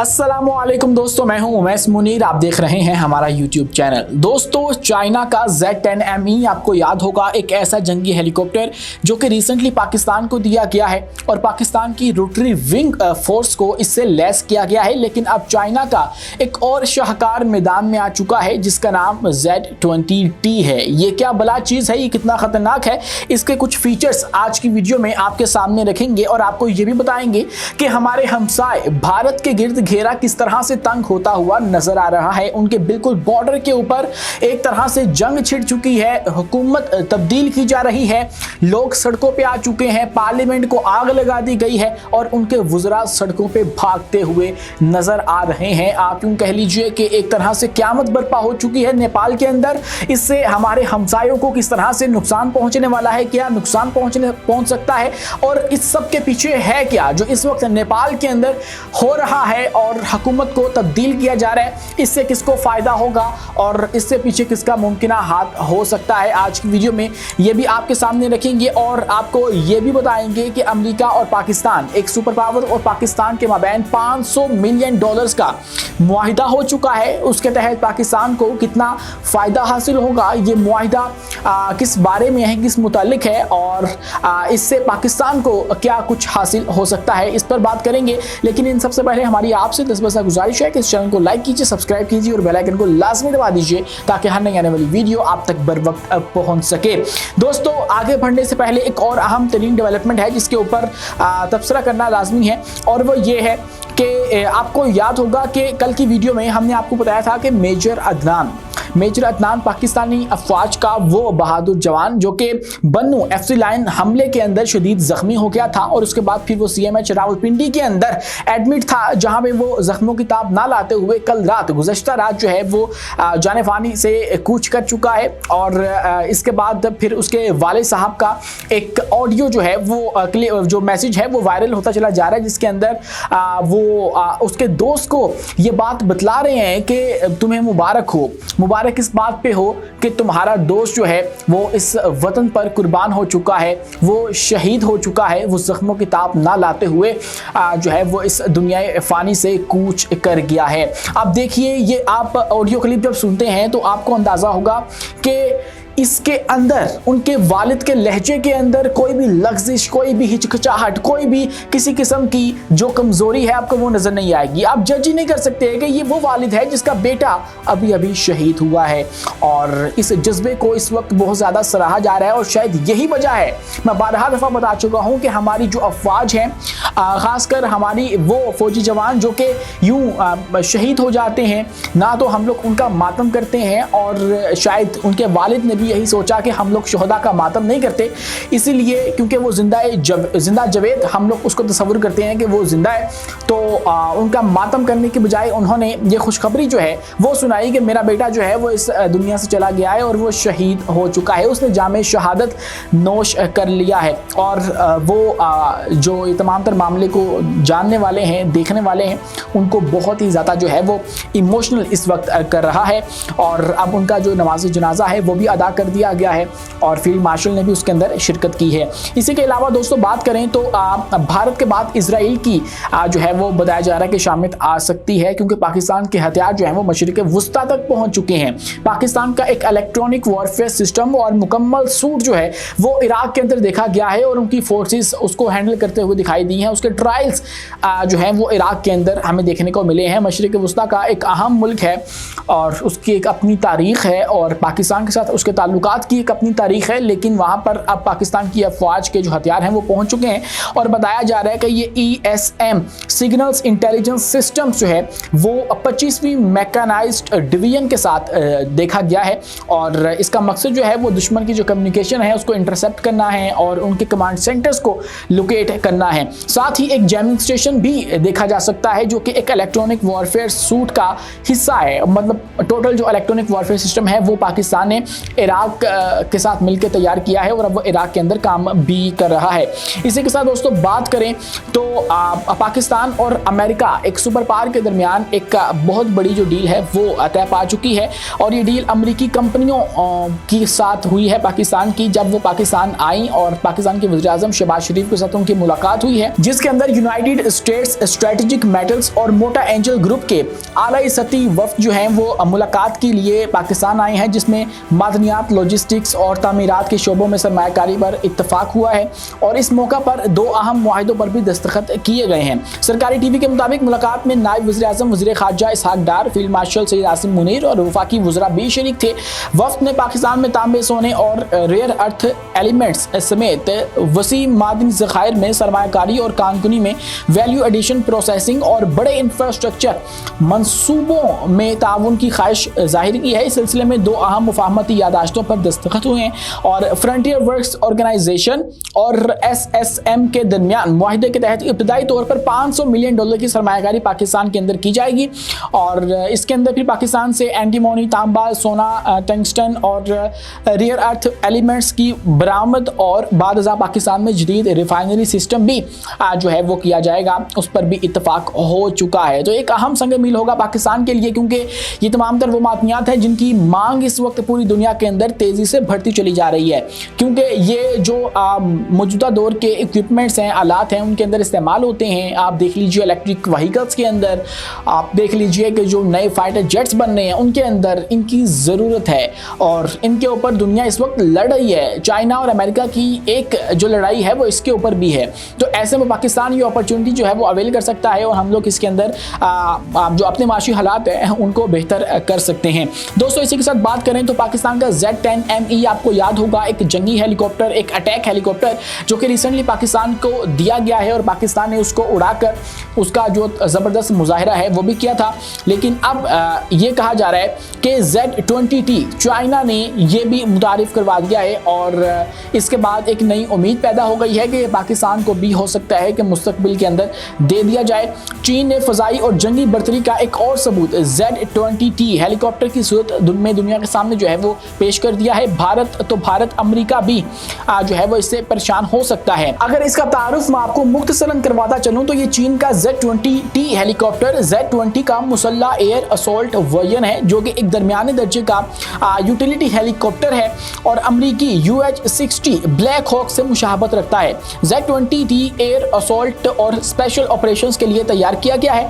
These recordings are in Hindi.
अस्सलामुअलैकुम दोस्तों, मैं हूं उमैस मुनीर। आप देख रहे हैं हमारा यूट्यूब चैनल। दोस्तों, चाइना का Z10ME आपको याद होगा, एक ऐसा जंगी हेलीकॉप्टर जो कि रिसेंटली पाकिस्तान को दिया गया है और पाकिस्तान की रोटरी विंग फोर्स को इससे लैस किया गया है। लेकिन अब चाइना का एक और शाहकार मैदान में आ चुका है जिसका नाम Z20T है। ये क्या बला चीज़ है, ये कितना खतरनाक है, इसके कुछ फीचर्स आज की वीडियो में आपके सामने रखेंगे और आपको ये भी बताएंगे कि हमारे हमसाए भारत के गिर्द घेरा किस तरह से तंग होता हुआ नजर आ रहा है। उनके बिल्कुल बॉर्डर के ऊपर एक तरह से जंग छिड़ चुकी है, हुकूमत तब्दील की जा रही है, लोग सड़कों पे आ चुके हैं, पार्लियामेंट को आग लगा दी गई है और उनके वुज़रा सड़कों पे भागते हुए नजर आ रहे हैं। आप यूं कह लीजिए कि एक तरह से क़यामत बर्पा हो चुकी है नेपाल के अंदर। इससे हमारे हमसायों को किस तरह से नुकसान पहुंचने वाला है, क्या नुकसान पहुंच सकता है और इस सब के पीछे है क्या जो इस वक्त नेपाल के अंदर हो रहा है और हुकूमत को तब्दील किया जा रहा है, इससे किसको फायदा होगा और इससे पीछे किसका मुमकिन हाथ हो सकता है। आज की वीडियो में ये भी आपके सामने रखेंगे और आपको ये भी बताएंगे कि अमेरिका और पाकिस्तान, एक सुपर पावर और पाकिस्तान के माबैन $500 मिलियन का मुआहिदा हो चुका है। उसके तहत पाकिस्तान को कितना फ़ायदा हासिल होगा, ये मुआहिदा किस बारे में है, किस मुतालिक है और इससे पाकिस्तान को क्या कुछ हासिल हो सकता है, इस पर बात करेंगे। लेकिन इन सबसे पहले हमारी आपसे 10 बस गुजारिश है कि इस चैनल को लाइक कीजिए, सब्सक्राइब कीजिए और बेल आइकन को लाजमी दबा दीजिए ताकि हर नई आने वाली वीडियो आप तक बर वक्त पहुंच सके। दोस्तों, आगे बढ़ने से पहले एक और अहम तरीन डेवलपमेंट है जिसके ऊपर तबसरा करना लाजमी है और वो ये है कि आपको याद होगा कि कल की वीडियो में हमने आपको बताया था कि मेजर अदनान पाकिस्तानी अफवाज का वो बहादुर जवान जो कि बन्नू FC लाइन हमले के अंदर शदीद जख्मी हो गया था और उसके बाद फिर वो CMH रावलपिंडी के अंदर एडमिट था, जहां पे वो जख्मों की ताब ना लाते हुए कल रात, गुज़श्ता रात जो है वो जाने फानी से कूच कर चुका है। और इसके बाद फिर उसके वाले साहब का एक ऑडियो जो है वो जो मैसेज है वो वायरल होता चला जा रहा है, जिसके अंदर वो उसके दोस्त को ये बात बतला रहे हैं कि तुम्हें मुबारक इस बात पे हो कि तुम्हारा दोस्त जो है वो इस वतन पर कुर्बान हो चुका है, वो शहीद हो चुका है, वो जख्मों की ताप ना लाते हुए जो है वो इस दुनिया फ़ानी से कूच कर गया है। अब देखिए, ये आप ऑडियो क्लिप जब सुनते हैं तो आपको अंदाज़ा होगा कि इसके अंदर उनके वालिद के लहजे के अंदर कोई भी लफ्ज़िश, कोई भी हिचकिचाहट, कोई भी किसी किस्म की जो कमज़ोरी है आपको वो नज़र नहीं आएगी। आप जज ही नहीं कर सकते कि ये वो वालिद है जिसका बेटा अभी अभी शहीद हुआ है और इस जज्बे को इस वक्त बहुत ज़्यादा सराहा जा रहा है और शायद यही वजह है, मैं बारहा दफ़ा बता चुका हूँ कि हमारी जो अफवाज हैं, ख़ासकर हमारी वो फौजी जवान जो कि यूँ शहीद हो जाते हैं ना, तो हम लोग उनका मातम करते हैं और शायद उनके वालिद ने भी यही सोचा कि हम लोग शोहदा का मातम नहीं करते, इसीलिए क्योंकि वो जिंदा जवेद हम लोग उसको तस्वुर करते हैं कि वो जिंदा है, तो उनका मातम करने के बजाय उन्होंने ये खुशखबरी जो है वो सुनाई कि मेरा बेटा जो है वो इस दुनिया से चला गया है और वो शहीद हो चुका है, उसने जामे शहादत नोश कर लिया है। और वो जो ये तमाम तर मामले को जानने वाले हैं, देखने वाले हैं, उनको बहुत ही ज़्यादा जो है वो इमोशनल इस वक्त कर रहा है और अब उनका जो नमाज जनाजा है वो भी अदा कर दिया गया है और फील्ड मार्शल ने भी उसके अंदर शिरकत की है। इसी के अलावा दोस्तों बात करें तो भारत के बाद इजराइल की जो है वो बताया जा रहा है कि शामिल आ सकती है, क्योंकि पाकिस्तान के हथियार जो है वो मशरिक वुस्ता तक पहुंच चुके हैं। पाकिस्तान का एक इलेक्ट्रॉनिक वॉरफेयर सिस्टम और मुकम्मल सूट जो है वो इराक के अंदर देखा गया है और उनकी फोर्सेस उसको हैंडल करते हुए दिखाई दी हैं। उसके ट्रायल्स जो हैं वो इराक के अंदर हमें देखने को मिले हैं। मशरिक वुस्ता का एक अहम मुल्क है और उसकी एक अपनी तारीख़ है और पाकिस्तान के साथ उसके ताल्लुकात की एक अपनी तारीख़ है, लेकिन वहाँ पर अब पाकिस्तान की अफवाज के जो हथियार हैं वो पहुँच चुके हैं और बताया जा रहा है कि ये ESM सिग्नल्स इंटेलिजेंस सिस्टम्स जो है वो 25वीं मैकेनाइज्ड डिवीजन के साथ देखा गया है और इसका मकसद जो है वो दुश्मन की जो कम्युनिकेशन है उसको इंटरसेप्ट करना है और उनके कमांड सेंटर्स को लोकेट करना है। साथ ही एक जैमिंग स्टेशन भी देखा जा सकता है जो कि एक इलेक्ट्रॉनिक वॉरफेयर सूट का हिस्सा है। मतलब टोटल जो इलेक्ट्रॉनिक वॉरफेयर सिस्टम है वो पाकिस्तान ने इराक के साथ मिलकर तैयार किया है और अब वो इराक के अंदर काम भी कर रहा है। इसी के साथ दोस्तों बात करें तो पाकिस्तान और अमेरिका एक सुपर पावर के दरमियान एक बहुत बड़ी जो डील है वो तय पा चुकी है और ये डील अमेरिकी कंपनियों के साथ हुई है पाकिस्तान की। जब वो पाकिस्तान आई और पाकिस्तान के वज़ीर-ए-आज़म शहबाज शरीफ के साथ उनकी मुलाकात हुई है, जिसके अंदर यूनाइटेड स्टेट्स स्ट्रेटेजिक मेटल्स और मोटा एंजल ग्रुप के आला सतही वफ्द जो हैं वो मुलाकात के लिए पाकिस्तान आए हैं, जिसमें मादनियात, लॉजिस्टिक्स और तामीरात के शोबों में सरमायाकारी पर इत्तफाक हुआ है और इस मौका पर दो अहम मुआहिदों पर भी दस्तखत किए गए हैं। सरकारी टीवी के मुताबिक मुलाकात में नायब वज़ीर-ए-आज़म वज़ीर ख़ारजा इसहाक डार, फील्ड मार्शल सैयद आसिम मुनीर और वफाकी वज़रा भी शरीक थे। वफ्द ने पाकिस्तान में तांबे, सोने और रेयर अर्थ एलिमेंट्स समेत वसी मादनी ज़खायर में सरमायाकारी और कानकुनी में वैल्यू एडिशन, प्रोसेसिंग और बड़े इंफ्रास्ट्रक्चर मंसूबों में ताउन की ख्वाहिश जाहिर की है। इस सिलसिले में दो अहम मुफाहमती यादाश्तों पर दस्तखत हुए हैं और फ्रंटियर वर्क्स ऑर्गेनाइजेशन और SSM के दरमियान मुआहिदे के तहत इब्तदाई तौर पर $500 मिलियन की सरमायाकारी पाकिस्तान के अंदर की जाएगी और इसके अंदर फिर पाकिस्तान से एंटीमोनी, तांबा, सोना, टंगस्टन और रेयर अर्थ एलिमेंट्स की बरामद और बाद पाकिस्तान में जदीद रिफाइनरी सिस्टम भी जो है वो किया जाएगा, उस पर भी इत्तफाक हो चुका है। तो एक अहम संग मील होगा पाकिस्तान के लिए, क्योंकि ये तमाम तर वो मादनियात हैं जिनकी मांग इस वक्त पूरी दुनिया के अंदर तेज़ी से बढ़ती चली जा रही है, क्योंकि ये जो मौजूदा दौर के इक्विपमेंट्स हैं, आलात हैं, उनके अंदर इस्तेमाल होते हैं। आप देख लीजिए इलेक्ट्रिक व्हीकल्स के अंदर, आप देख लीजिए कि जो नए फाइटर जेट्स बन रहे हैं उनके अंदर इनकी ज़रूरत है और इनके ऊपर दुनिया इस वक्त लड़ रही है। चाइना और अमेरिका की एक जो लड़ाई है वो इसके ऊपर भी है। तो ऐसे में पाकिस्तान ये अपॉर्चुनिटी जो है वो अवेल कर सकता है और हम लोग इसके अंदर जो अपने माशी हालात हैं उनको बेहतर कर सकते हैं। दोस्तों इसी के साथ बात करें तो पाकिस्तान का Z-10ME आपको याद होगा, एक जंगी हेलीकॉप्टर, एक अटैक हेलीकॉप्टर जो कि रिसेंटली पाकिस्तान को दिया गया है और पाकिस्तान ने उसको उड़ाकर उसका जो ज़बरदस्त मुजाहिरा है वो भी किया था। लेकिन अब ये कहा जा रहा है कि Z-20T चाइना ने ये भी मुतारिफ करवा दिया है और इसके बाद एक नई उम्मीद पैदा हो गई है कि पाकिस्तान को भी हो सकता है कि मुस्तकबिल के अंदर दे दिया जाए। चीन ने फ़ज़ाई और जंगी बर्तरी का एक और सबूत Z-20T हेलीकॉप्टर की सूरत में दुनिया के सामने जो है वो पेश कर दिया है। भारत अमेरिका भी जो है वो इससे परेशान हो सकता है। अगर इसका तारुफ मैं आपको मुख्तसरन करवाता चलूँ तो ये चीन का Z-20T हेलीकॉप्टर Z-20 का मुसल्ला एयर असॉल्ट वर्जन है, जो कि एक दरमियाने दर्जे का यूटिलिटी हेलीकॉप्टर है और अमरीकी UH-60 ब्लैक हॉक से मुशाबत रखता है। Z-20T एयर असॉल्ट और स्पेशल ऑपरेशंस के लिए तैयार किया गया है,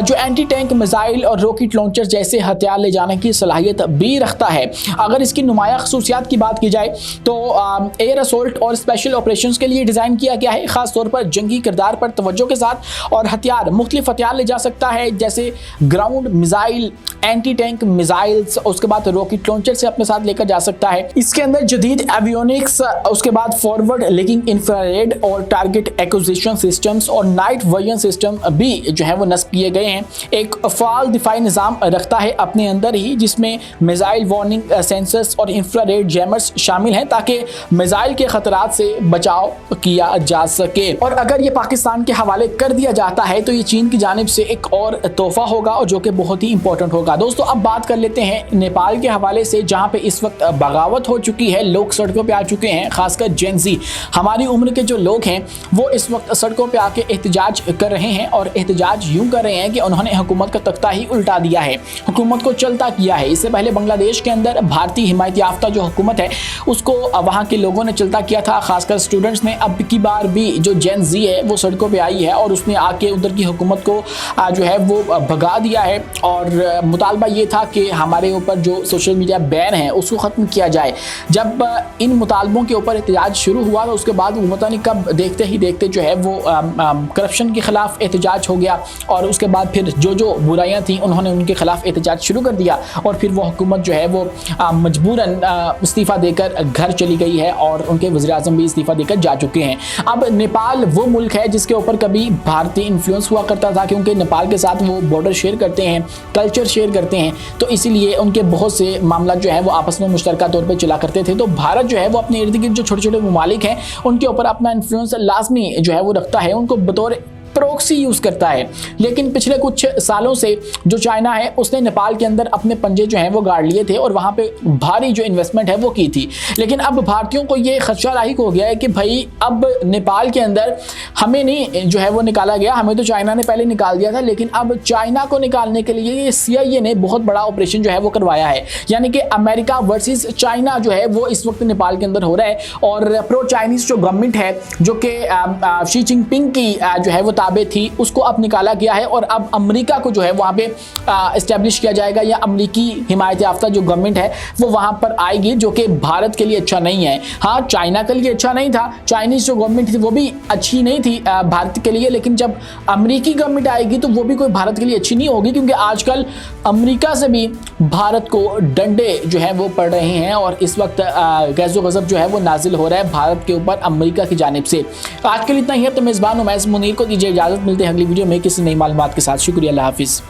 जो एंटी टैंक मिसाइल और रॉकेट लॉन्चर जैसे हथियार ले जाने की सलाहियत भी रखता है। अगर इसकी नुमाया खसूसियात की बात की जाए तो एयर असॉल्ट और स्पेशल ऑपरेशंस के लिए डिज़ाइन किया गया है, खास तौर पर जंगी किरदार पर तवज्जो के साथ, और हथियार मुख्तलिफ हथियार ले जा सकता है जैसे ground missile, anti tank missiles, उसके बाद रॉकेट लॉन्चर से अपने साथ लेकर जा सकता है। इसके अंदर जदीद एवियोनिक्स, उसके बाद फॉरवर्ड लिंकिंग इंफ्रारेड और टारगेट एक्विजिशन सिस्टम्स और नाइट विजन सिस्टम भी जो है वो नस्ब किए गए हैं। एक फाल दिफाई निज़ाम रखता है अपने अंदर ही, जिसमें मिसाइल वार्निंग सेंसर्स और इंफ्रारेड जैमर्स शामिल हैं ताकि मिसाइल के खतरात से बचाव किया जा सके। और अगर ये पाकिस्तान के हवाले कर दिया जाता है तो ये चीन की जानिब से एक और तोहफा होगा और जो कि बहुत ही इंपॉर्टेंट होगा। दोस्तों अब बात कर लेते हैं नेपाल के हवाले से, जहाँ पे इस वक्त बगावत हो चुकी है, लोग सड़कों पे आ चुके हैं, खासकर जेन ज़ी, हमारी उम्र के जो लोग हैं वो इस वक्त सड़कों पे आके एहतजाज कर रहे हैं और एहतजाज यूँ कर रहे हैं कि उन्होंने हुकूमत का तख्ता ही उल्टा दिया है, हुकूमत को चलता किया है। इससे पहले बांग्लादेश के अंदर भारतीय हिमायत याफ्ता जो हुकूमत है उसको वहाँ के लोगों ने चलता किया था, खासकर स्टूडेंट्स ने। अब की बार भी जो जेन ज़ी है वो सड़कों पे आई है और उसने आके उधर की हुकूमत को जो है वो भगा दिया है और मुतालबा ये था कि हमारे ऊपर जो सोशल मीडिया बैन है उसको ख़त्म किया जाए। जब इन मुतालबों के ऊपर एहतजाज शुरू हुआ तो उसके बाद पता नहीं कब देखते ही देखते जो है वो करप्शन के ख़िलाफ़ एहतजाज हो गया और उसके बाद फिर जो बुराइयाँ थी उन्होंने उनके ख़िलाफ़ एहतजाज शुरू कर दिया और फिर वो हुकूमत जो है वो मजबूरन इस्तीफ़ा देकर घर चली गई है और उनके वज़ीर-ए-आज़म भी इस्तीफ़ा देकर जा चुके हैं। अब नेपाल वो मुल्क है जिसके ऊपर कभी भारतीय इन्फ्लुएंस हुआ करता था, क्योंकि नेपाल के साथ वो बॉर्डर शेयर करते हैं, कल्चर शेयर करते हैं, तो इसीलिए उनके बहुत से मामला जो है वो आपस में मुश्तरका तौर पर चला करते थे। तो भारत जो है वो अपने इर्द गिर्द जो छोटे छोटे ममालिक हैं उनके ऊपर अपना इन्फ्लुएंस लाजमी जो है वो रखता है, उनको बतौर प्रॉक्सी यूज करता है। लेकिन पिछले कुछ सालों से जो चाइना है उसने नेपाल के अंदर अपने पंजे जो हैं वो गाड़ लिए थे और वहां पे भारी जो इन्वेस्टमेंट है वो की थी। लेकिन अब भारतीयों को ये खदशा लाहिक हो गया है कि भाई अब नेपाल के अंदर हमें नहीं जो है वो निकाला गया, हमें तो चाइना ने पहले निकाल दिया था, लेकिन अब चाइना को निकालने के लिए ये CIA ने बहुत बड़ा ऑपरेशन जो है वो करवाया है। यानी कि अमेरिका वर्सेस चाइना जो है वो इस वक्त नेपाल के अंदर हो रहा है और प्रो चाइनीज जो गवर्नमेंट है जो कि शी जिनपिंग की जो है वो ताबे थी उसको अब निकाला गया है और अब अमेरिका को जो है वहाँ पे इस्टेब्लिश किया जाएगा या अमेरिकी हिमायत याफ्ता जो गवर्नमेंट है वो वहाँ पर आएगी, जो कि भारत के लिए अच्छा नहीं है। हाँ, चाइना के लिए अच्छा नहीं था, चाइनीज जो गवर्नमेंट थी वो भी अच्छी नहीं थी भारत के लिए, लेकिन जब अमेरिकी गवर्नमेंट आएगी तो वो भी कोई भारत के लिए अच्छी नहीं होगी, क्योंकि आजकल अमेरिका से भी भारत को डंडे जो है वो पड़ रहे हैं और इस वक्त गैज़ो गज़ब जो है वो नाजिल हो रहा है भारत के ऊपर अमेरिका की जानिब से। आज के लिए इतना ही है। तो मेज़बान उमैस मुनीर को दीजिए इजाज़त, मिलते हैं अगली वीडियो में किसी नई मालूमात के साथ। शुक्रिया, अल्लाह हाफिज़।